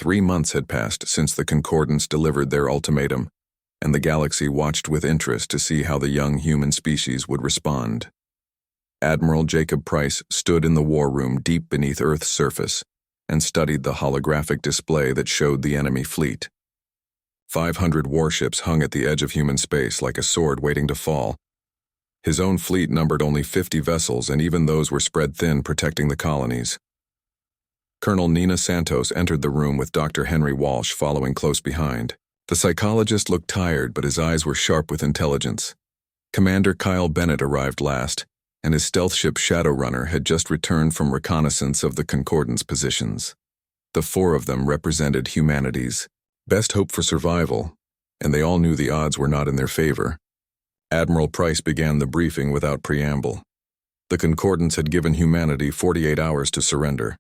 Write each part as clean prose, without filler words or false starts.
3 months had passed since the Concordance delivered their ultimatum, and the galaxy watched with interest to see how the young human species would respond. Admiral Jacob Price stood in the war room deep beneath Earth's surface and studied the holographic display that showed the enemy fleet. 500 warships hung at the edge of human space like a sword waiting to fall. His own fleet numbered only 50 vessels, and even those were spread thin, protecting the colonies. Colonel Nina Santos entered the room with Dr. Henry Walsh following close behind. The psychologist looked tired, but his eyes were sharp with intelligence. Commander Kyle Bennett arrived last, and his stealth ship Shadowrunner had just returned from reconnaissance of the Concordance positions. The 4 of them represented humanity's best hope for survival, and they all knew the odds were not in their favor. Admiral Price began the briefing without preamble. The Concordance had given humanity 48 hours to surrender.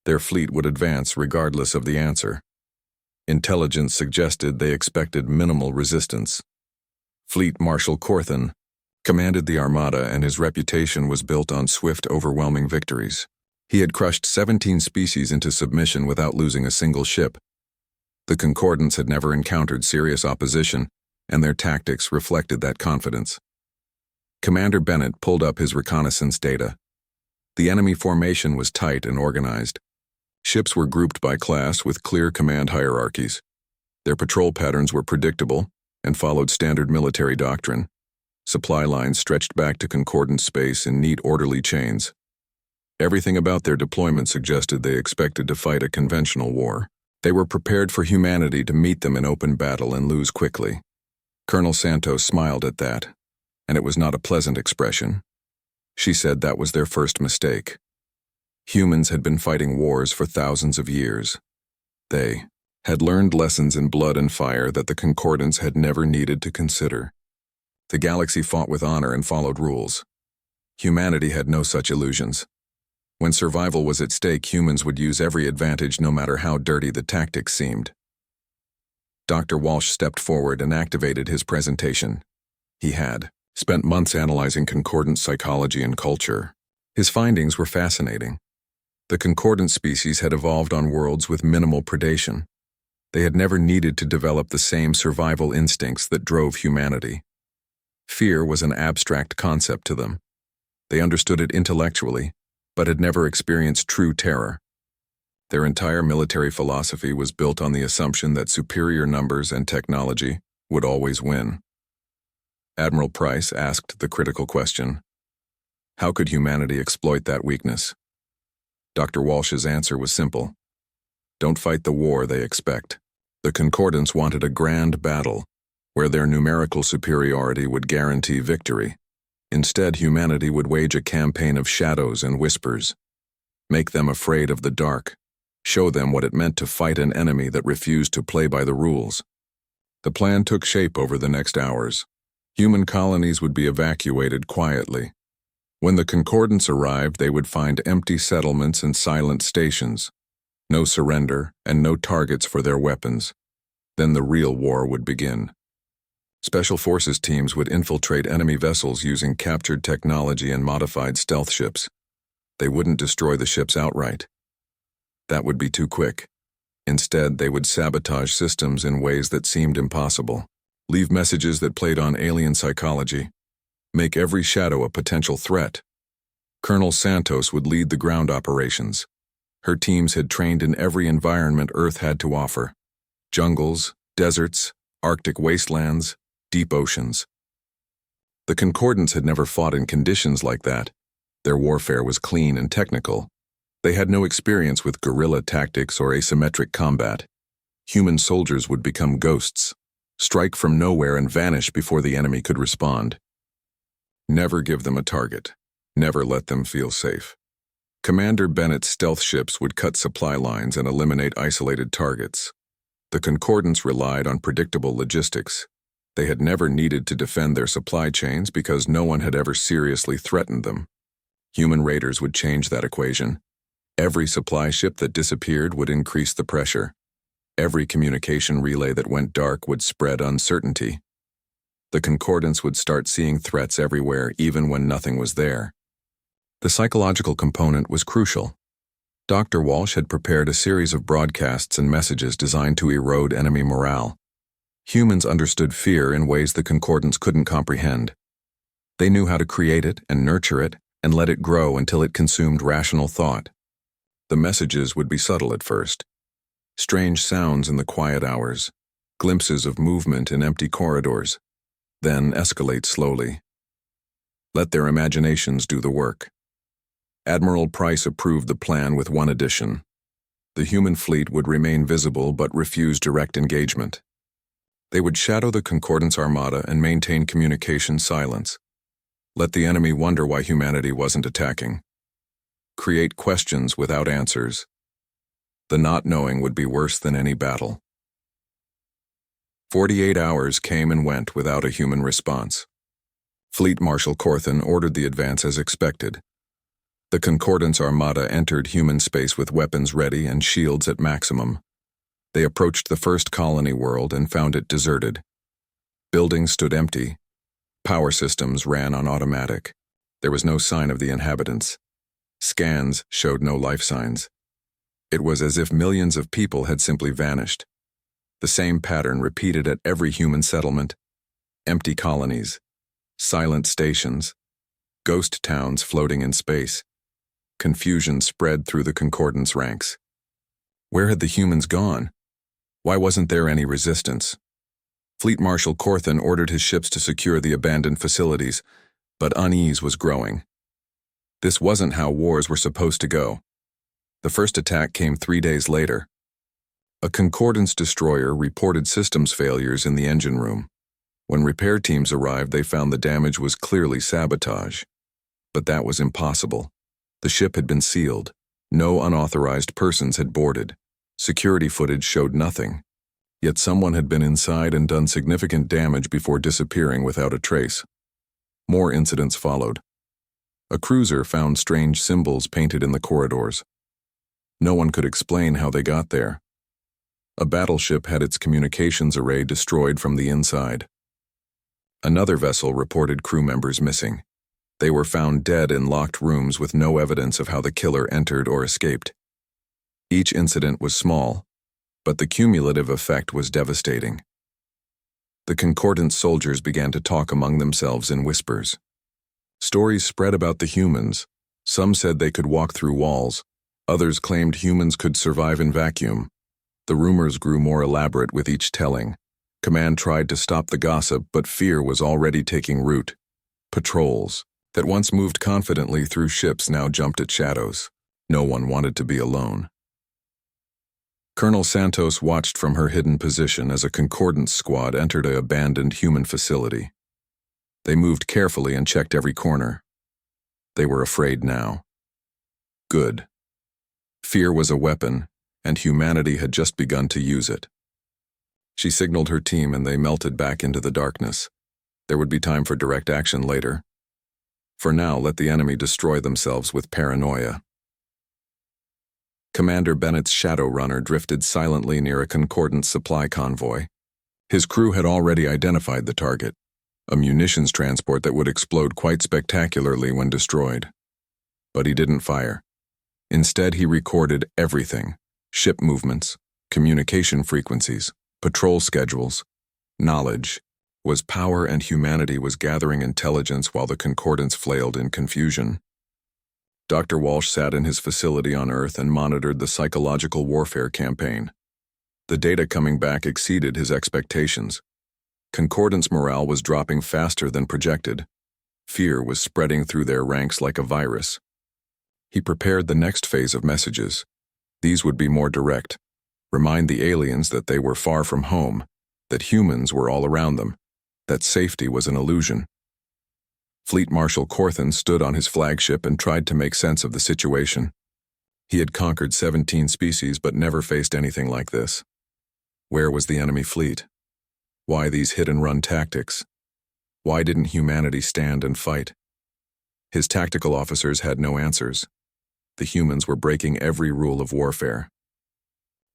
Their fleet would advance regardless of the answer. Intelligence suggested they expected minimal resistance. Fleet Marshal Corthan commanded the Armada, and his reputation was built on swift, overwhelming victories. He had crushed 17 species into submission without losing a single ship. The Concordance had never encountered serious opposition, and their tactics reflected that confidence. Commander Bennett pulled up his reconnaissance data. The enemy formation was tight and organized. Ships were grouped by class with clear command hierarchies. Their patrol patterns were predictable and followed standard military doctrine. Supply lines stretched back to Concordance space in neat, orderly chains. Everything about their deployment suggested they expected to fight a conventional war. They were prepared for humanity to meet them in open battle and lose quickly. Colonel Santos smiled at that, and it was not a pleasant expression. She said that was their first mistake. Humans had been fighting wars for thousands of years. They had learned lessons in blood and fire that the Concordance had never needed to consider. The galaxy fought with honor and followed rules. Humanity had no such illusions. When survival was at stake, humans would use every advantage no matter how dirty the tactics seemed. Dr. Walsh stepped forward and activated his presentation. He had spent months analyzing Concordance psychology and culture. His findings were fascinating. The Concordance species had evolved on worlds with minimal predation. They had never needed to develop the same survival instincts that drove humanity. Fear was an abstract concept to them. They understood it intellectually, but had never experienced true terror. Their entire military philosophy was built on the assumption that superior numbers and technology would always win. Admiral Price asked the critical question: how could humanity exploit that weakness? Dr. Walsh's answer was simple: don't fight the war they expect. The Concordance wanted a grand battle, where their numerical superiority would guarantee victory. Instead, humanity would wage a campaign of shadows and whispers. Make them afraid of the dark. Show them what it meant to fight an enemy that refused to play by the rules. The plan took shape over the next hours. Human colonies would be evacuated quietly. When the Concordance arrived, they would find empty settlements and silent stations. No surrender and no targets for their weapons. Then the real war would begin. Special forces teams would infiltrate enemy vessels using captured technology and modified stealth ships. They wouldn't destroy the ships outright. That would be too quick. Instead, they would sabotage systems in ways that seemed impossible. Leave messages that played on alien psychology. Make every shadow a potential threat. Colonel Santos would lead the ground operations. Her teams had trained in every environment Earth had to offer: jungles, deserts, Arctic wastelands, deep oceans. The Concordance had never fought in conditions like that. Their warfare was clean and technical. They had no experience with guerrilla tactics or asymmetric combat. Human soldiers would become ghosts, strike from nowhere and vanish before the enemy could respond. Never give them a target. Never let them feel safe. Commander Bennett's stealth ships would cut supply lines and eliminate isolated targets. The Concordance relied on predictable logistics. They had never needed to defend their supply chains because no one had ever seriously threatened them. Human raiders would change that equation. Every supply ship that disappeared would increase the pressure. Every communication relay that went dark would spread uncertainty. The Concordance would start seeing threats everywhere, even when nothing was there. The psychological component was crucial. Dr. Walsh had prepared a series of broadcasts and messages designed to erode enemy morale. Humans understood fear in ways the concordance couldn't comprehend. They knew how to create it and nurture it and let it grow until it consumed rational thought. The messages would be subtle at first. Strange sounds in the quiet hours, glimpses of movement in empty corridors, then escalate slowly. Let their imaginations do the work. Admiral Price approved the plan with one addition. The human fleet would remain visible but refuse direct engagement. They would shadow the concordance armada and maintain communication silence. Let the enemy wonder why humanity wasn't attacking. Create questions without answers. The not knowing would be worse than any battle. 48 hours came and went without a human response. Fleet Marshal Corthan ordered the advance as expected. The concordance armada entered human space with weapons ready and shields at maximum. They approached the first colony world and found it deserted. Buildings stood empty. Power systems ran on automatic. There was no sign of the inhabitants. Scans showed no life signs. It was as if millions of people had simply vanished. The same pattern repeated at every human settlement. Empty colonies, silent stations, ghost towns floating in space. Confusion spread through the concordance ranks. Where had the humans gone? Why wasn't there any resistance? Fleet Marshal Corthan ordered his ships to secure the abandoned facilities, but unease was growing. This wasn't how wars were supposed to go. The first attack came 3 days later. A concordance destroyer reported systems failures in the engine room. When repair teams arrived, they found the damage was clearly sabotage. But that was impossible. The ship had been sealed. No unauthorized persons had boarded. Security footage showed nothing. Yet someone had been inside and done significant damage before disappearing without a trace. More incidents followed. A cruiser found strange symbols painted in the corridors. No one could explain how they got there. A battleship had its communications array destroyed from the inside. Another vessel reported crew members missing. They were found dead in locked rooms with no evidence of how the killer entered or escaped. Each incident was small, but the cumulative effect was devastating. The concordance soldiers began to talk among themselves in whispers. Stories spread about the humans. Some said they could walk through walls. Others claimed humans could survive in vacuum. The rumors grew more elaborate with each telling. Command tried to stop the gossip, but fear was already taking root. Patrols that once moved confidently through ships now jumped at shadows. No one wanted to be alone. Colonel Santos watched from her hidden position as a concordance squad entered an abandoned human facility. They moved carefully and checked every corner. They were afraid now. Good. Fear was a weapon, and humanity had just begun to use it. She signaled her team and they melted back into the darkness. There would be time for direct action later. For now, let the enemy destroy themselves with paranoia. Commander Bennett's Shadow Runner drifted silently near a concordance supply convoy. His crew had already identified the target, a munitions transport that would explode quite spectacularly when destroyed. But he didn't fire. Instead, he recorded everything: ship movements, communication frequencies, patrol schedules. Knowledge was power, and humanity was gathering intelligence while the concordance flailed in confusion. Dr. Walsh sat in his facility on Earth and monitored the psychological warfare campaign. The data coming back exceeded his expectations. Concordance morale was dropping faster than projected. Fear was spreading through their ranks like a virus. He prepared the next phase of messages. These would be more direct. Remind the aliens that they were far from home, that humans were all around them, that safety was an illusion. Fleet Marshal Corthan stood on his flagship and tried to make sense of the situation. He had conquered 17 species but never faced anything like this. Where was the enemy fleet? Why these hit-and-run tactics? Why didn't humanity stand and fight? His tactical officers had no answers. The humans were breaking every rule of warfare.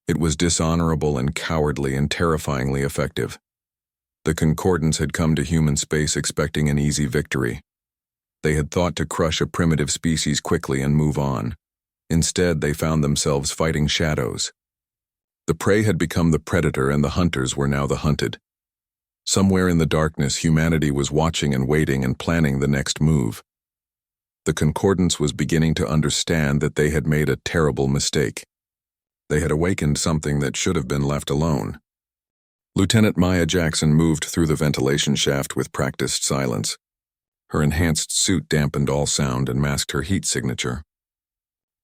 It was dishonorable and cowardly and terrifyingly effective. The concordance had come to human space expecting an easy victory. They had thought to crush a primitive species quickly and move on. Instead, they found themselves fighting shadows. The prey had become the predator and the hunters were now the hunted. Somewhere in the darkness, humanity was watching and waiting and planning the next move. The Concordance was beginning to understand that they had made a terrible mistake. They had awakened something that should have been left alone. Lieutenant Maya Jackson moved through the ventilation shaft with practiced silence. Her enhanced suit dampened all sound and masked her heat signature.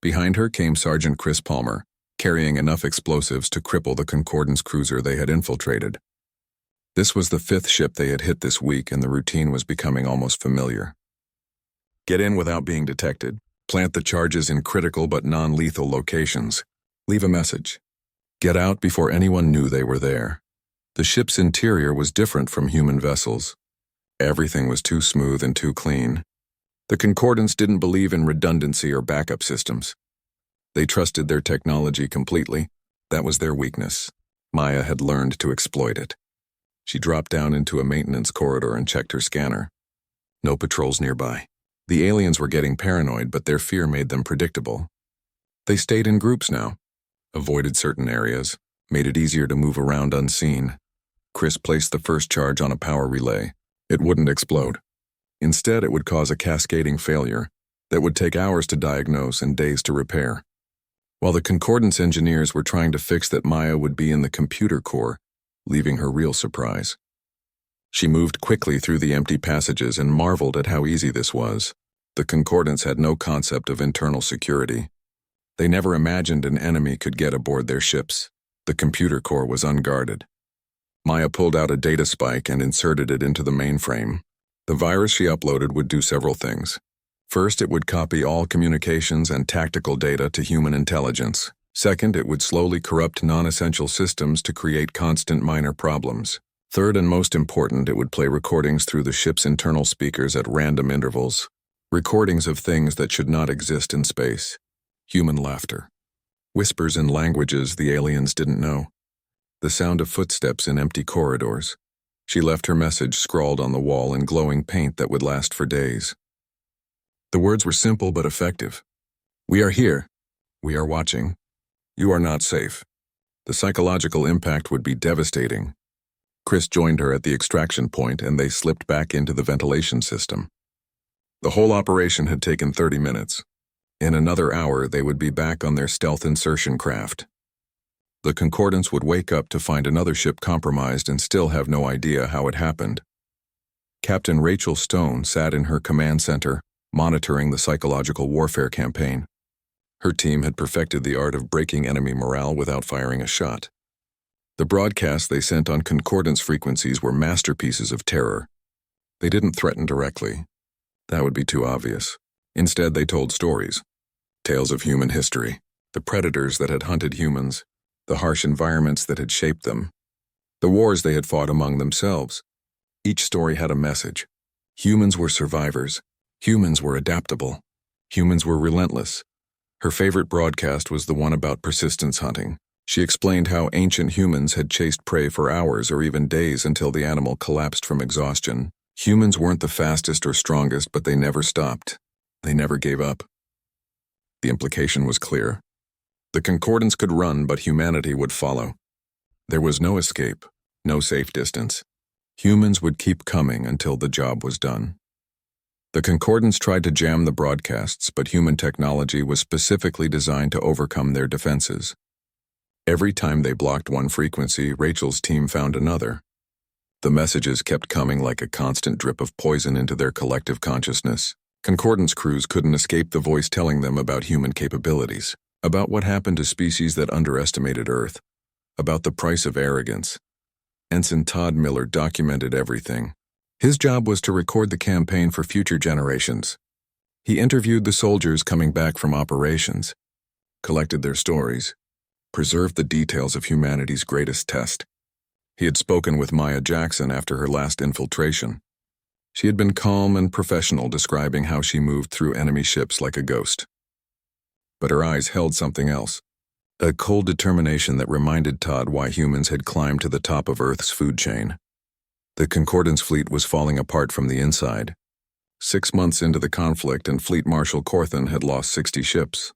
Behind her came Sergeant Chris Palmer, carrying enough explosives to cripple the Concordance cruiser they had infiltrated. This was the 5th ship they had hit this week, and the routine was becoming almost familiar. Get in without being detected. Plant the charges in critical but non-lethal locations. Leave a message. Get out before anyone knew they were there. The ship's interior was different from human vessels. Everything was too smooth and too clean. The Concordance didn't believe in redundancy or backup systems. They trusted their technology completely. That was their weakness. Maya had learned to exploit it. She dropped down into a maintenance corridor and checked her scanner. No patrols nearby. The aliens were getting paranoid, but their fear made them predictable. They stayed in groups now, avoided certain areas, made it easier to move around unseen. Chris placed the first charge on a power relay. It wouldn't explode. Instead, it would cause a cascading failure that would take hours to diagnose and days to repair. While the Concordance engineers were trying to fix that, Maya would be in the computer core, leaving her real surprise. She moved quickly through the empty passages and marveled at how easy this was. The Concordance had no concept of internal security. They never imagined an enemy could get aboard their ships. The computer core was unguarded. Maya pulled out a data spike and inserted it into the mainframe. The virus she uploaded would do several things. First, it would copy all communications and tactical data to human intelligence. Second, it would slowly corrupt non-essential systems to create constant minor problems. Third, and most important, it would play recordings through the ship's internal speakers at random intervals. Recordings of things that should not exist in space. Human laughter. Whispers in languages the aliens didn't know. The sound of footsteps in empty corridors. She left her message scrawled on the wall in glowing paint that would last for days. The words were simple but effective. We are here. We are watching. You are not safe. The psychological impact would be devastating. Chris joined her at the extraction point and they slipped back into the ventilation system. The whole operation had taken 30 minutes. In another hour, they would be back on their stealth insertion craft. The Concordance would wake up to find another ship compromised and still have no idea how it happened. Captain Rachel Stone sat in her command center, monitoring the psychological warfare campaign. Her team had perfected the art of breaking enemy morale without firing a shot. The broadcasts they sent on Concordance frequencies were masterpieces of terror. They didn't threaten directly. That would be too obvious. Instead, they told stories. Tales of human history, the predators that had hunted humans, the harsh environments that had shaped them, the wars they had fought among themselves. Each story had a message. Humans were survivors. Humans were adaptable. Humans were relentless. Her favorite broadcast was the one about persistence hunting. She explained how ancient humans had chased prey for hours or even days until the animal collapsed from exhaustion. Humans weren't the fastest or strongest, but they never stopped. They never gave up. The implication was clear. The Concordance could run, but humanity would follow. There was no escape, no safe distance. Humans would keep coming until the job was done. The Concordance tried to jam the broadcasts, but human technology was specifically designed to overcome their defenses. Every time they blocked one frequency, Rachel's team found another. The messages kept coming like a constant drip of poison into their collective consciousness. Concordance crews couldn't escape the voice telling them about human capabilities, about what happened to species that underestimated Earth, about the price of arrogance. Ensign Todd Miller documented everything. His job was to record the campaign for future generations. He interviewed the soldiers coming back from operations, collected their stories, preserved the details of humanity's greatest test. He had spoken with Maya Jackson after her last infiltration. She had been calm and professional, describing how she moved through enemy ships like a ghost. But her eyes held something else, a cold determination that reminded Todd why humans had climbed to the top of Earth's food chain. The Concordance fleet was falling apart from the inside. 6 months into the conflict, and Fleet Marshal Corthan had lost 60 ships.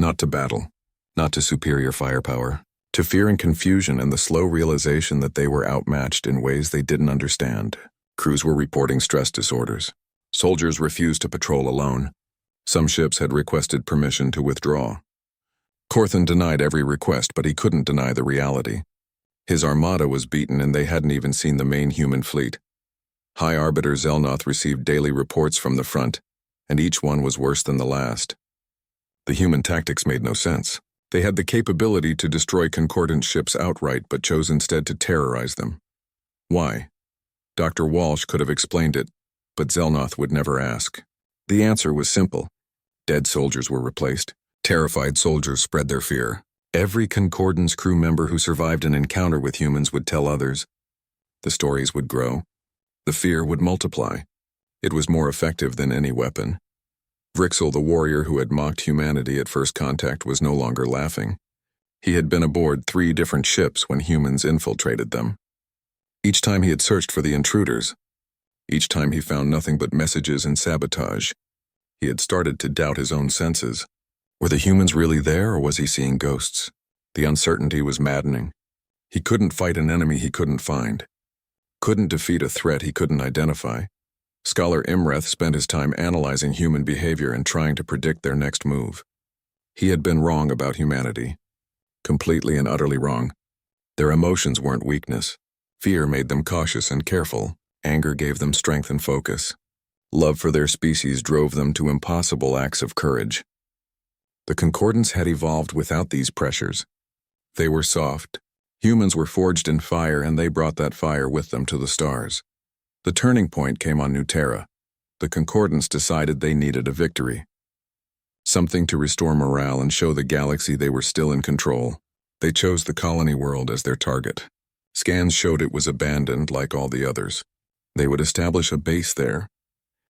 Not to battle, not to superior firepower, to fear and confusion and the slow realization that they were outmatched in ways they didn't understand. Crews were reporting stress disorders. Soldiers refused to patrol alone. Some ships had requested permission to withdraw. Corthan denied every request, but he couldn't deny the reality. His armada was beaten and they hadn't even seen the main human fleet. High Arbiter Zelnoth received daily reports from the front, and each one was worse than the last. The human tactics made no sense. They had the capability to destroy concordant ships outright, but chose instead to terrorize them. Why? Dr. Walsh could have explained it, but Zelnoth would never ask. The answer was simple. Dead soldiers were replaced. Terrified soldiers spread their fear. Every Concordance crew member who survived an encounter with humans would tell others. The stories would grow. The fear would multiply. It was more effective than any weapon. Vrixel, the warrior who had mocked humanity at first contact, was no longer laughing. He had been aboard 3 different ships when humans infiltrated them. Each time he had searched for the intruders. Each time he found nothing but messages and sabotage. He had started to doubt his own senses. Were the humans really there, or was he seeing ghosts? The uncertainty was maddening. He couldn't fight an enemy he couldn't find. Couldn't defeat a threat he couldn't identify. Scholar Imreth spent his time analyzing human behavior and trying to predict their next move. He had been wrong about humanity. Completely and utterly wrong. Their emotions weren't weakness. Fear made them cautious and careful. Anger gave them strength and focus. Love for their species drove them to impossible acts of courage. The Concordance had evolved without these pressures. They were soft. Humans were forged in fire, and they brought that fire with them to the stars. The turning point came on New Terra. The Concordance decided they needed a victory. Something to restore morale and show the galaxy they were still in control. They chose the colony world as their target. Scans showed it was abandoned like all the others. They would establish a base there.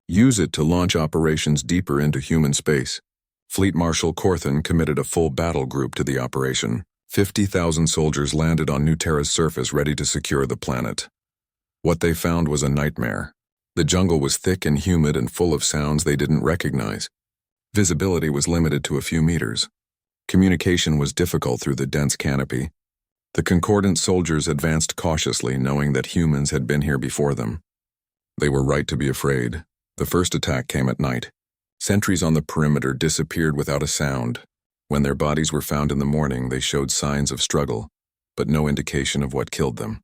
Use it to launch operations deeper into human space. Fleet Marshal Corthan committed a full battle group to the operation. 50,000 soldiers landed on New Terra's surface ready to secure the planet. What they found was a nightmare. The jungle was thick and humid and full of sounds they didn't recognize. Visibility was limited to a few meters. Communication was difficult through the dense canopy. The Concordant soldiers advanced cautiously, knowing that humans had been here before them. They were right to be afraid. The first attack came at night. Sentries on the perimeter disappeared without a sound. When their bodies were found in the morning, they showed signs of struggle, but no indication of what killed them.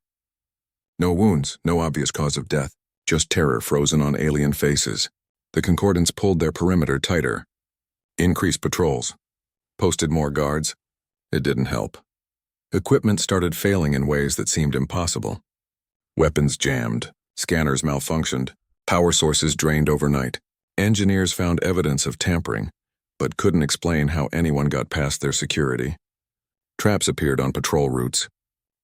No wounds, no obvious cause of death, just terror frozen on alien faces. The Concordants pulled their perimeter tighter. Increased patrols. Posted more guards. It didn't help. Equipment started failing in ways that seemed impossible. Weapons jammed. Scanners malfunctioned. Power sources drained overnight. Engineers found evidence of tampering, but couldn't explain how anyone got past their security. Traps appeared on patrol routes.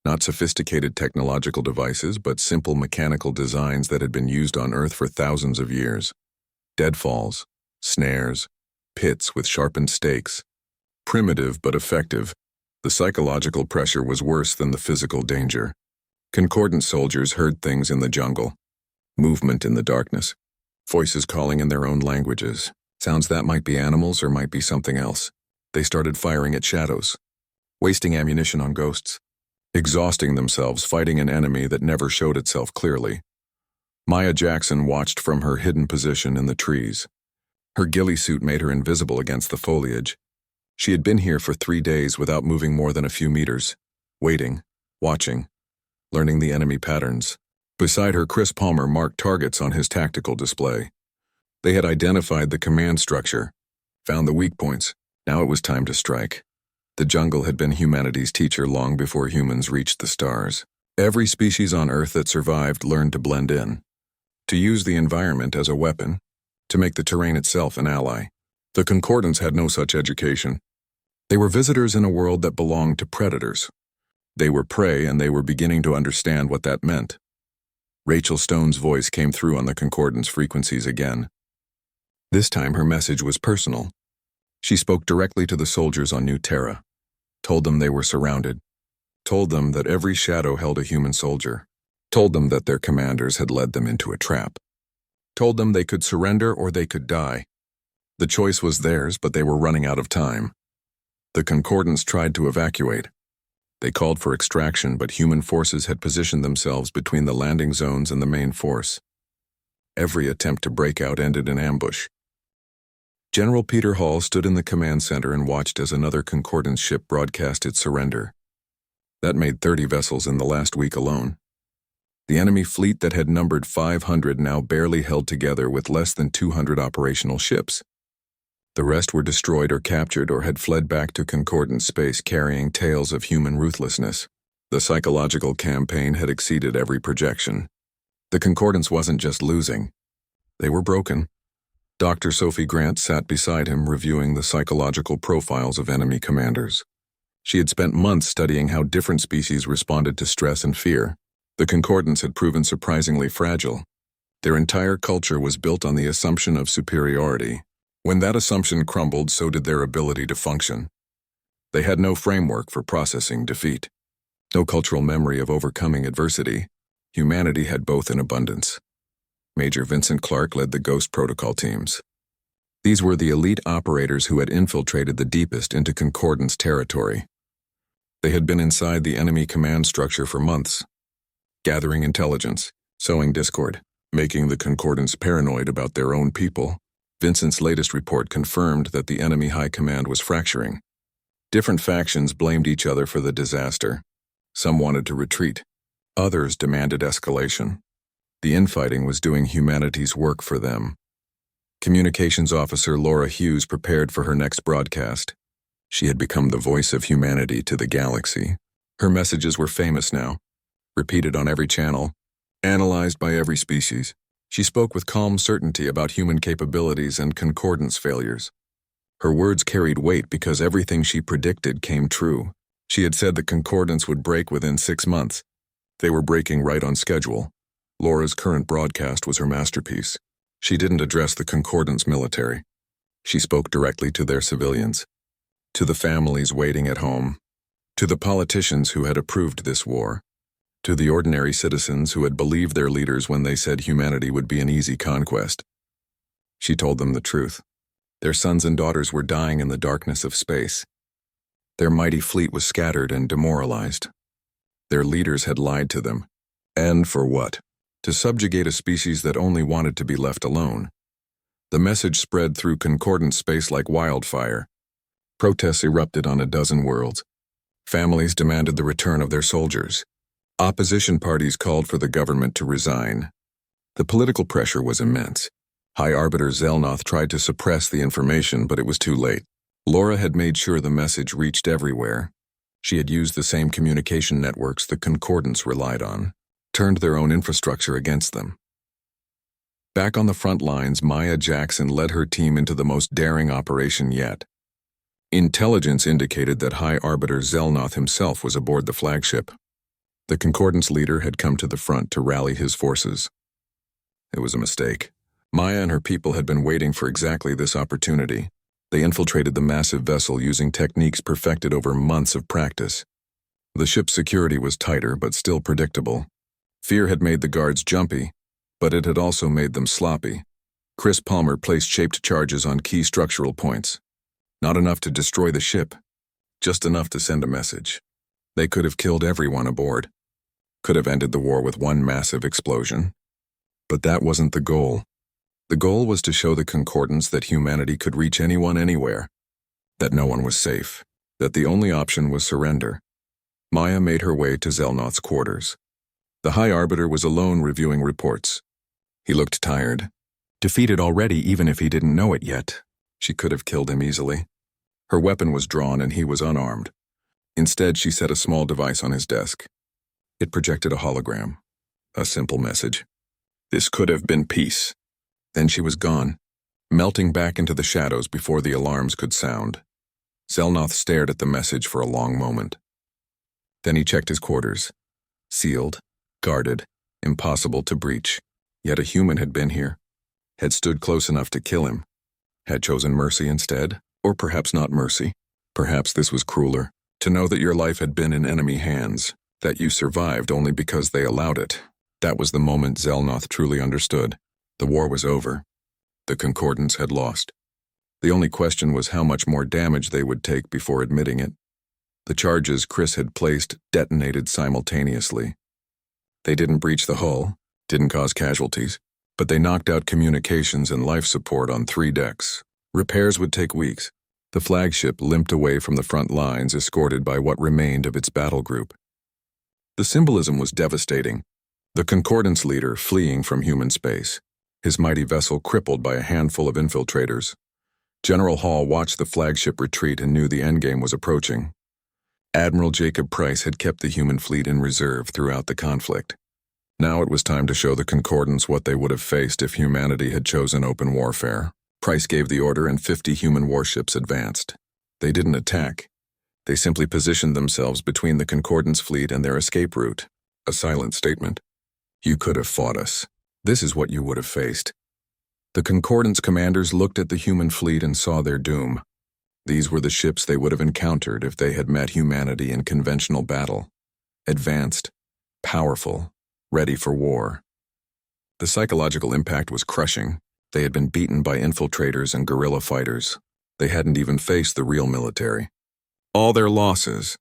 Not sophisticated technological devices, but simple mechanical designs that had been used on Earth for thousands of years. Deadfalls, snares, pits with sharpened stakes. Primitive but effective. The psychological pressure was worse than the physical danger. Concordant soldiers heard things in the jungle. Movement in the darkness. Voices calling in their own languages. Sounds that might be animals or might be something else. They started firing at shadows. Wasting ammunition on ghosts. Exhausting themselves fighting an enemy that never showed itself clearly. Maya Jackson watched from her hidden position in the trees. Her ghillie suit made her invisible against the foliage. She had been here for 3 days without moving more than a few meters. Waiting, watching, learning the enemy patterns. Beside her, Chris Palmer marked targets on his tactical display. They had identified the command structure, found the weak points. Now it was time to strike. The jungle had been humanity's teacher long before humans reached the stars. Every species on Earth that survived learned to blend in, to use the environment as a weapon, to make the terrain itself an ally. The Concordants had no such education. They were visitors in a world that belonged to predators. They were prey, and they were beginning to understand what that meant. Rachel Stone's voice came through on the Concordance frequencies again. This time her message was personal. She spoke directly to the soldiers on New Terra, told them they were surrounded, told them that every shadow held a human soldier, told them that their commanders had led them into a trap, told them they could surrender or they could die. The choice was theirs, but they were running out of time. The Concordance tried to evacuate. They called for extraction, but human forces had positioned themselves between the landing zones and the main force. Every attempt to break out ended in ambush. General Peter Hall stood in the command center and watched as another Concordance ship broadcast its surrender. That made 30 vessels in the last week alone. The enemy fleet that had numbered 500 now barely held together with less than 200 operational ships. The rest were destroyed or captured or had fled back to Concordance space carrying tales of human ruthlessness. The psychological campaign had exceeded every projection. The Concordance wasn't just losing. They were broken. Dr. Sophie Grant sat beside him reviewing the psychological profiles of enemy commanders. She had spent months studying how different species responded to stress and fear. The Concordance had proven surprisingly fragile. Their entire culture was built on the assumption of superiority. When that assumption crumbled, so did their ability to function. They had no framework for processing defeat. No cultural memory of overcoming adversity. Humanity had both in abundance. Major Vincent Clark led the Ghost Protocol teams. These were the elite operators who had infiltrated the deepest into Concordance territory. They had been inside the enemy command structure for months, gathering intelligence, sowing discord, making the Concordance paranoid about their own people. Vincent's latest report confirmed that the enemy high command was fracturing. Different factions blamed each other for the disaster. Some wanted to retreat. Others demanded escalation. The infighting was doing humanity's work for them. Communications officer Laura Hughes prepared for her next broadcast. She had become the voice of humanity to the galaxy. Her messages were famous now, repeated on every channel, analyzed by every species. She spoke with calm certainty about human capabilities and Concordance failures. Her words carried weight because everything she predicted came true. She had said the Concordance would break within 6 months. They were breaking right on schedule. Laura's current broadcast was her masterpiece. She didn't address the Concordance military. She spoke directly to their civilians, to the families waiting at home, to the politicians who had approved this war, to the ordinary citizens who had believed their leaders when they said humanity would be an easy conquest. She told them the truth. Their sons and daughters were dying in the darkness of space. Their mighty fleet was scattered and demoralized. Their leaders had lied to them. And for what? To subjugate a species that only wanted to be left alone. The message spread through Concordance space like wildfire. Protests erupted on a dozen worlds. Families demanded the return of their soldiers. Opposition parties called for the government to resign. The political pressure was immense. High Arbiter Zelnoth tried to suppress the information, but it was too late. Laura had made sure the message reached everywhere. She had used the same communication networks the Concordance relied on, turned their own infrastructure against them. Back on the front lines, Maya Jackson led her team into the most daring operation yet. Intelligence indicated that High Arbiter Zelnoth himself was aboard the flagship. The Concordance leader had come to the front to rally his forces. It was a mistake. Maya and her people had been waiting for exactly this opportunity. They infiltrated the massive vessel using techniques perfected over months of practice. The ship's security was tighter but still predictable. Fear had made the guards jumpy, but it had also made them sloppy. Chris Palmer placed shaped charges on key structural points. Not enough to destroy the ship, just enough to send a message. They could have killed everyone aboard. Could have ended the war with one massive explosion. But that wasn't the goal. The goal was to show the Concordance that humanity could reach anyone anywhere, that no one was safe, that the only option was surrender. Maya made her way to Zelnoth's quarters. The High Arbiter was alone reviewing reports. He looked tired, defeated already even if he didn't know it yet. She could have killed him easily. Her weapon was drawn and he was unarmed. Instead, she set a small device on his desk. It projected a hologram, a simple message. This could have been peace. Then she was gone, melting back into the shadows before the alarms could sound. Zelnoth stared at the message for a long moment. Then he checked his quarters. Sealed, guarded, impossible to breach. Yet a human had been here, had stood close enough to kill him, had chosen mercy instead, or perhaps not mercy. Perhaps this was crueler, to know that your life had been in enemy hands, that you survived only because they allowed it. That was the moment Zelnoth truly understood. The war was over. The Concordance had lost. The only question was how much more damage they would take before admitting it. The charges Chris had placed detonated simultaneously. They didn't breach the hull, didn't cause casualties, but they knocked out communications and life support on 3 decks. Repairs would take weeks. The flagship limped away from the front lines, escorted by what remained of its battle group. The symbolism was devastating. The Concordance leader fleeing from human space, his mighty vessel crippled by a handful of infiltrators. General Hall watched the flagship retreat and knew the endgame was approaching. Admiral Jacob Price had kept the human fleet in reserve throughout the conflict. Now it was time to show the Concordance what they would have faced if humanity had chosen open warfare. Price gave the order and 50 human warships advanced. They didn't attack. They simply positioned themselves between the Concordance fleet and their escape route. A silent statement. You could have fought us. This is what you would have faced. The Concordance commanders looked at the human fleet and saw their doom. These were the ships they would have encountered if they had met humanity in conventional battle. Advanced, powerful, ready for war. The psychological impact was crushing. They had been beaten by infiltrators and guerrilla fighters. They hadn't even faced the real military. All their losses,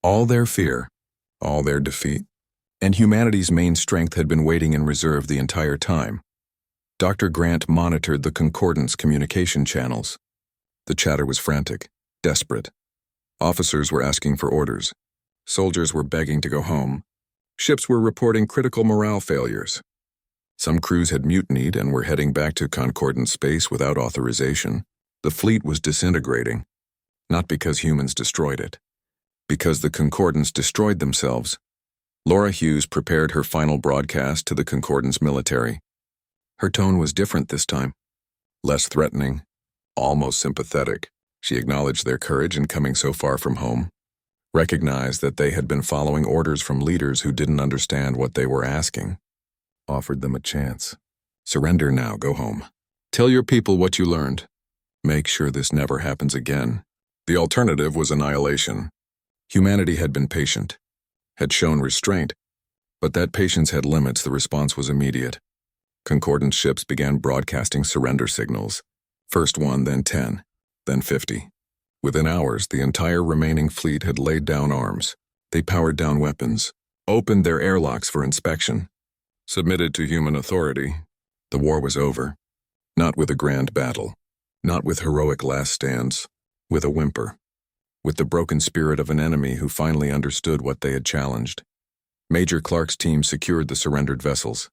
all their fear, all their defeat. And humanity's main strength had been waiting in reserve the entire time. Dr. Grant monitored the Concordance communication channels. The chatter was frantic, desperate. Officers were asking for orders. Soldiers were begging to go home. Ships were reporting critical morale failures. Some crews had mutinied and were heading back to Concordance space without authorization. The fleet was disintegrating, not because humans destroyed it, because the Concordance destroyed themselves. Laura Hughes prepared her final broadcast to the Concordance military. Her tone was different this time, less threatening, almost sympathetic. She acknowledged their courage in coming so far from home, recognized that they had been following orders from leaders who didn't understand what they were asking, offered them a chance. Surrender now, go home. Tell your people what you learned. Make sure this never happens again. The alternative was annihilation. Humanity had been patient, had shown restraint, but that patience had limits. The response was immediate. Concordance ships began broadcasting surrender signals. First 1, then 10, then 50. Within hours, the entire remaining fleet had laid down arms. They powered down weapons, opened their airlocks for inspection, submitted to human authority. The war was over. Not with a grand battle, not with heroic last stands, with a whimper, with the broken spirit of an enemy who finally understood what they had challenged. Major Clark's team secured the surrendered vessels.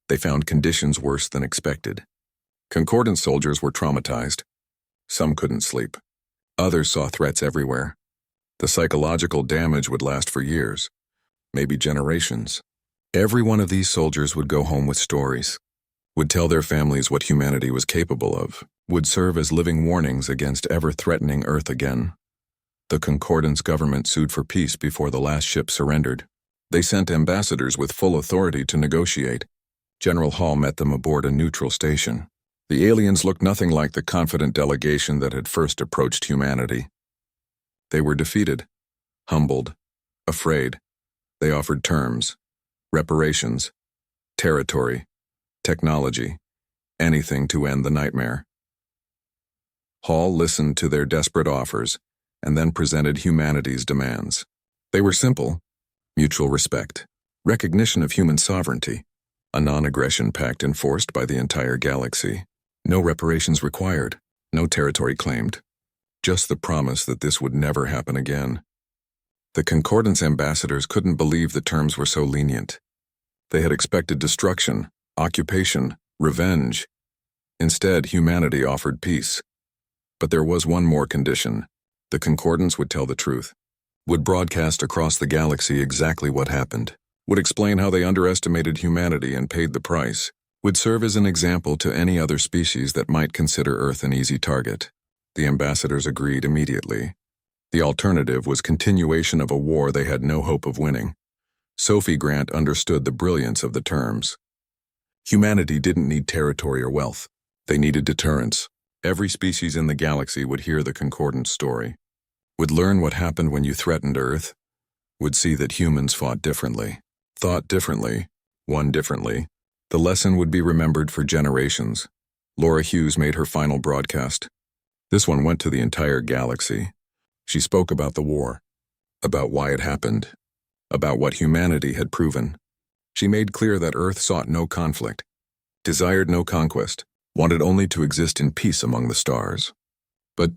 They found conditions worse than expected. Concordance soldiers were traumatized. Some couldn't sleep. Others saw threats everywhere. The psychological damage would last for years, maybe generations. Every one of these soldiers would go home with stories, would tell their families what humanity was capable of, would serve as living warnings against ever threatening Earth again. The Concordance government sued for peace before the last ship surrendered. They sent ambassadors with full authority to negotiate. General Hall met them aboard a neutral station. The aliens looked nothing like the confident delegation that had first approached humanity. They were defeated, humbled, afraid. They offered terms, reparations, territory, technology, anything to end the nightmare. Hall listened to their desperate offers and then presented humanity's demands. They were simple: mutual respect, recognition of human sovereignty, a non-aggression pact enforced by the entire galaxy. No reparations required, no territory claimed, just the promise that this would never happen again. The Concordance ambassadors couldn't believe the terms were so lenient. They had expected destruction, occupation, revenge. Instead, humanity offered peace. But there was one more condition. The Concordance would tell the truth, would broadcast across the galaxy exactly what happened, would explain how they underestimated humanity and paid the price, would serve as an example to any other species that might consider Earth an easy target. The ambassadors agreed immediately. The alternative was continuation of a war they had no hope of winning. Sophie Grant understood the brilliance of the terms. Humanity didn't need territory or wealth. They needed deterrence. Every species in the galaxy would hear the Concordance story, would learn what happened when you threatened Earth, would see that humans fought differently, thought differently, won differently. The lesson would be remembered for generations. Laura Hughes made her final broadcast. This one went to the entire galaxy. She spoke about the war, about why it happened, about what humanity had proven. She made clear that Earth sought no conflict, desired no conquest, wanted only to exist in peace among the stars. But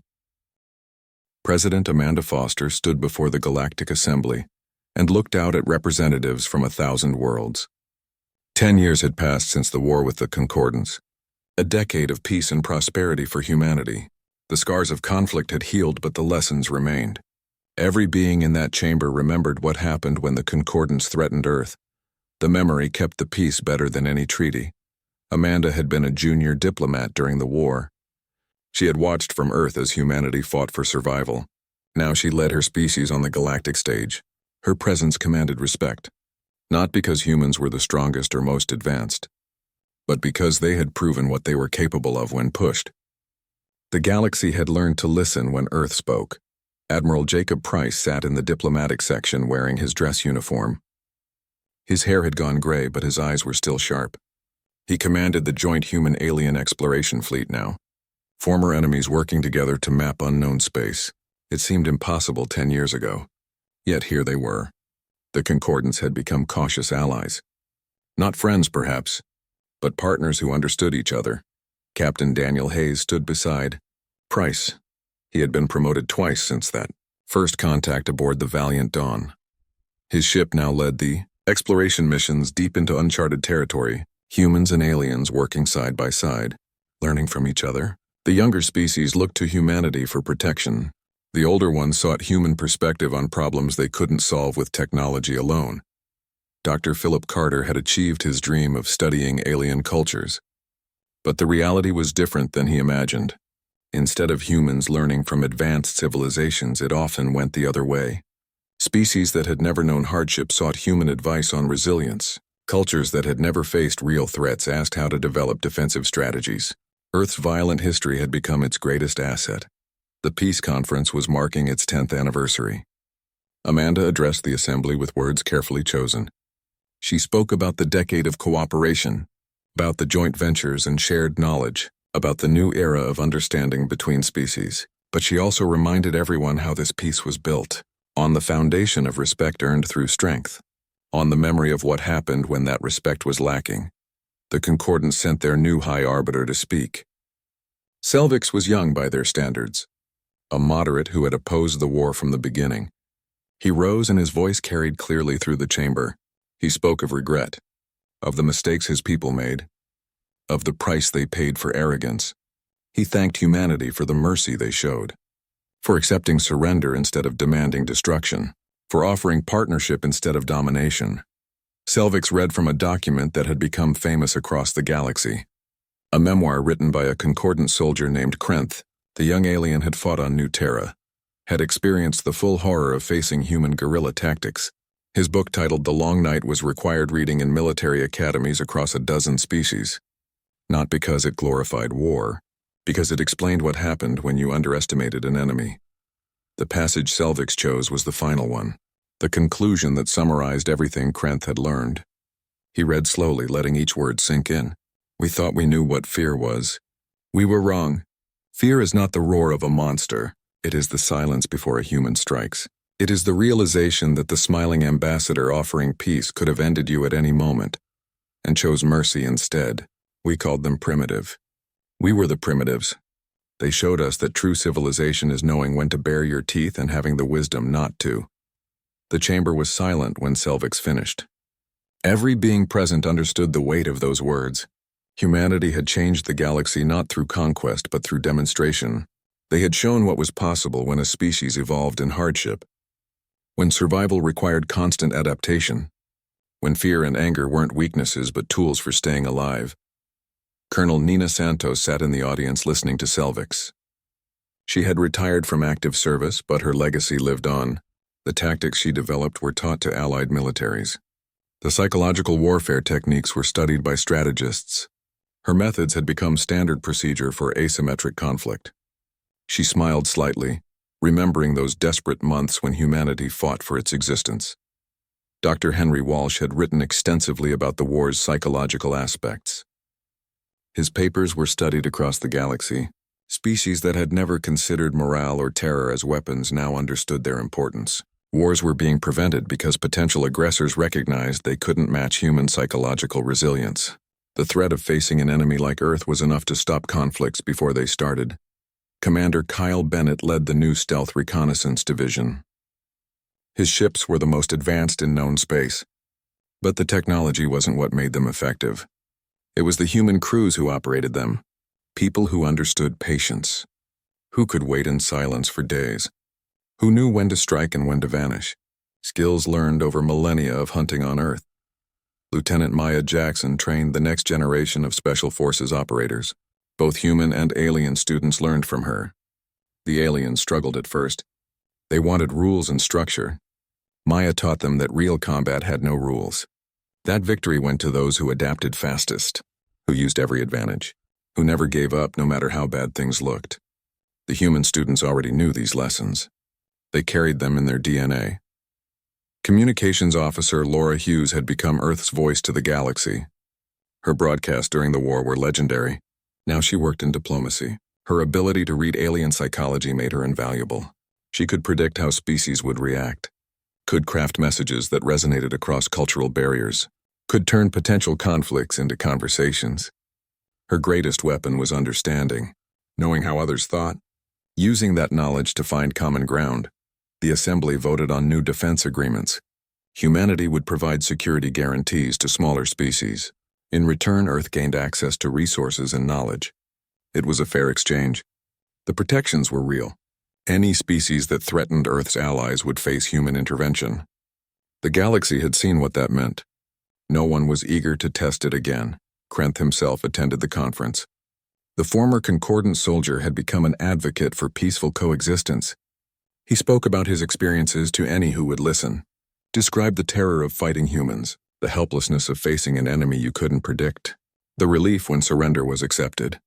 President Amanda Foster stood before the Galactic Assembly and looked out at representatives from 1,000 worlds. 10 years had passed since the war with the Concordance, a decade of peace and prosperity for humanity. The scars of conflict had healed, but the lessons remained. Every being in that chamber remembered what happened when the Concordance threatened Earth. The memory kept the peace better than any treaty. Amanda had been a junior diplomat during the war. She had watched from Earth as humanity fought for survival. Now she led her species on the galactic stage. Her presence commanded respect, not because humans were the strongest or most advanced, but because they had proven what they were capable of when pushed. The galaxy had learned to listen when Earth spoke. Admiral Jacob Price sat in the diplomatic section wearing his dress uniform. His hair had gone gray, but his eyes were still sharp. He commanded the joint human-alien exploration fleet now. Former enemies working together to map unknown space. It seemed impossible 10 years ago. Yet here they were. The Concordance had become cautious allies. Not friends, perhaps, but partners who understood each other. Captain Daniel Hayes stood beside Price. He had been promoted twice since that first contact aboard the Valiant Dawn. His ship now led the exploration missions deep into uncharted territory, humans and aliens working side by side, learning from each other. The younger species looked to humanity for protection. The older ones sought human perspective on problems they couldn't solve with technology alone. Dr. Philip Carter had achieved his dream of studying alien cultures. But the reality was different than he imagined. Instead of humans learning from advanced civilizations, it often went the other way. Species that had never known hardship sought human advice on resilience. Cultures that had never faced real threats asked how to develop defensive strategies. Earth's violent history had become its greatest asset. The Peace Conference was marking its 10th anniversary. Amanda addressed the assembly with words carefully chosen. She spoke about the decade of cooperation, about the joint ventures and shared knowledge, about the new era of understanding between species. But she also reminded everyone how this peace was built, on the foundation of respect earned through strength, on the memory of what happened when that respect was lacking. The Concordance sent their new High Arbiter to speak. Selvix was young by their standards, a moderate who had opposed the war from the beginning. He rose and his voice carried clearly through the chamber. He spoke of regret, of the mistakes his people made, of the price they paid for arrogance. He thanked humanity for the mercy they showed, for accepting surrender instead of demanding destruction, for offering partnership instead of domination. Selvix read from a document that had become famous across the galaxy, a memoir written by a Concordant soldier named Krenth. The young alien had fought on New Terra, had experienced the full horror of facing human guerrilla tactics. His book, titled The Long Night, was required reading in military academies across a dozen species. Not because it glorified war, because it explained what happened when you underestimated an enemy. The passage Selvix chose was the final one, the conclusion that summarized everything Krenth had learned. He read slowly, letting each word sink in. We thought we knew what fear was. We were wrong. Fear is not the roar of a monster. It is the silence before a human strikes. It is the realization that the smiling ambassador offering peace could have ended you at any moment, and chose mercy instead. We called them primitive. We were the primitives. They showed us that true civilization is knowing when to bare your teeth and having the wisdom not to. The chamber was silent when Selvix finished. Every being present understood the weight of those words. Humanity had changed the galaxy not through conquest but through demonstration. They had shown what was possible when a species evolved in hardship, when survival required constant adaptation, when fear and anger weren't weaknesses but tools for staying alive. Colonel Nina Santos sat in the audience listening to Selvix. She had retired from active service, but her legacy lived on. The tactics she developed were taught to allied militaries. The psychological warfare techniques were studied by strategists. Her methods had become standard procedure for asymmetric conflict. She smiled slightly, remembering those desperate months when humanity fought for its existence. Dr. Henry Walsh had written extensively about the war's psychological aspects. His papers were studied across the galaxy. Species that had never considered morale or terror as weapons now understood their importance. Wars were being prevented because potential aggressors recognized they couldn't match human psychological resilience. The threat of facing an enemy like Earth was enough to stop conflicts before they started. Commander Kyle Bennett led the new Stealth Reconnaissance Division. His ships were the most advanced in known space, but the technology wasn't what made them effective. It was the human crews who operated them, people who understood patience, who could wait in silence for days, who knew when to strike and when to vanish, skills learned over millennia of hunting on Earth. Lieutenant Maya Jackson trained the next generation of Special Forces operators. Both human and alien students learned from her. The aliens struggled at first. They wanted rules and structure. Maya taught them that real combat had no rules. That victory went to those who adapted fastest, who used every advantage, who never gave up no matter how bad things looked. The human students already knew these lessons. They carried them in their DNA. Communications officer Laura Hughes had become Earth's voice to the galaxy. Her broadcasts during the war were legendary. Now she worked in diplomacy. Her ability to read alien psychology made her invaluable. She could predict how species would react, could craft messages that resonated across cultural barriers, could turn potential conflicts into conversations. Her greatest weapon was understanding, knowing how others thought, using that knowledge to find common ground. The Assembly voted on new defense agreements. Humanity would provide security guarantees to smaller species. In return, Earth gained access to resources and knowledge. It was a fair exchange. The protections were real. Any species that threatened Earth's allies would face human intervention. The galaxy had seen what that meant. No one was eager to test it again. Krenth himself attended the conference. The former Concordant soldier had become an advocate for peaceful coexistence. He spoke about his experiences to any who would listen, described the terror of fighting humans, the helplessness of facing an enemy you couldn't predict, the relief when surrender was accepted.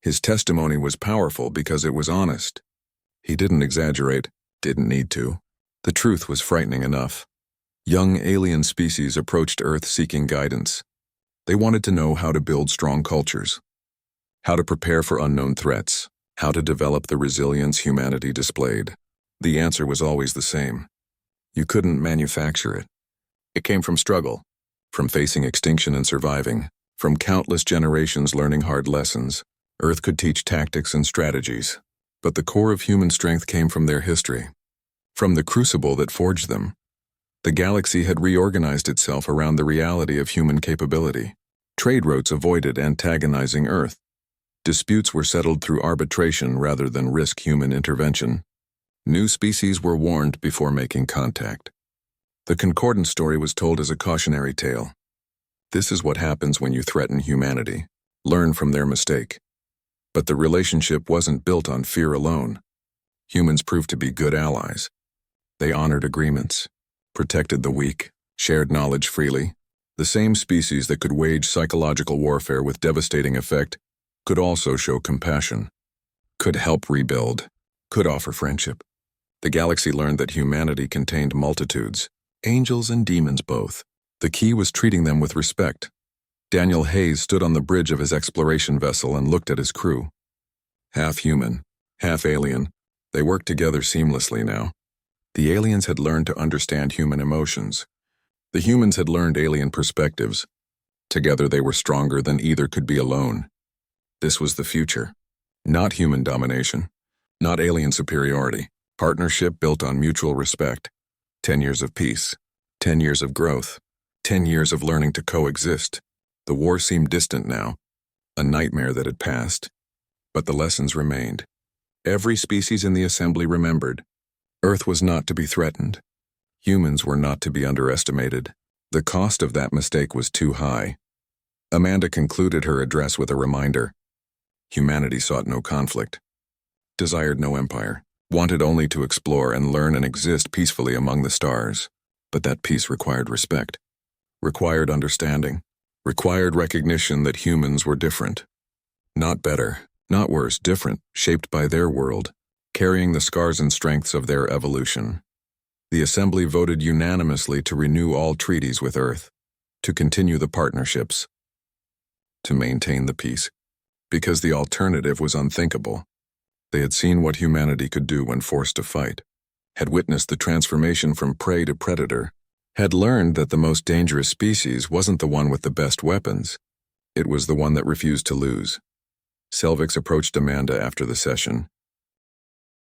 His testimony was powerful because it was honest. He didn't exaggerate, didn't need to. The truth was frightening enough. Young alien species approached Earth seeking guidance. They wanted to know how to build strong cultures, how to prepare for unknown threats, how to develop the resilience humanity displayed. The answer was always the same. You couldn't manufacture it. It came from struggle, from facing extinction and surviving, from countless generations learning hard lessons. Earth could teach tactics and strategies, but the core of human strength came from their history, from the crucible that forged them. The galaxy had reorganized itself around the reality of human capability. Trade routes avoided antagonizing Earth. Disputes were settled through arbitration rather than risk human intervention. New species were warned before making contact. The Concordant story was told as a cautionary tale. This is what happens when you threaten humanity. Learn from their mistake. But the relationship wasn't built on fear alone. Humans proved to be good allies. They honored agreements, protected the weak, shared knowledge freely. The same species that could wage psychological warfare with devastating effect could also show compassion, could help rebuild, could offer friendship. The galaxy learned that humanity contained multitudes, angels and demons both. The key was treating them with respect. Daniel Hayes stood on the bridge of his exploration vessel and looked at his crew. Half human, half alien, they worked together seamlessly now. The aliens had learned to understand human emotions. The humans had learned alien perspectives. Together they were stronger than either could be alone. This was the future. Not human domination, not alien superiority. Partnership built on mutual respect. 10 years of peace, 10 years of growth, 10 years of learning to coexist. The war seemed distant now, a nightmare that had passed. But the lessons remained. Every species in the assembly remembered. Earth was not to be threatened. Humans were not to be underestimated. The cost of that mistake was too high. Amanda concluded her address with a reminder. Humanity sought no conflict, desired no empire, wanted only to explore and learn and exist peacefully among the stars. But that peace required respect, required understanding, required recognition that humans were different. Not better, not worse, different, shaped by their world, carrying the scars and strengths of their evolution. The Assembly voted unanimously to renew all treaties with Earth, to continue the partnerships, to maintain the peace, because the alternative was unthinkable. They had seen what humanity could do when forced to fight, had witnessed the transformation from prey to predator, had learned that the most dangerous species wasn't the one with the best weapons. It was the one that refused to lose. Selvix approached Amanda after the session,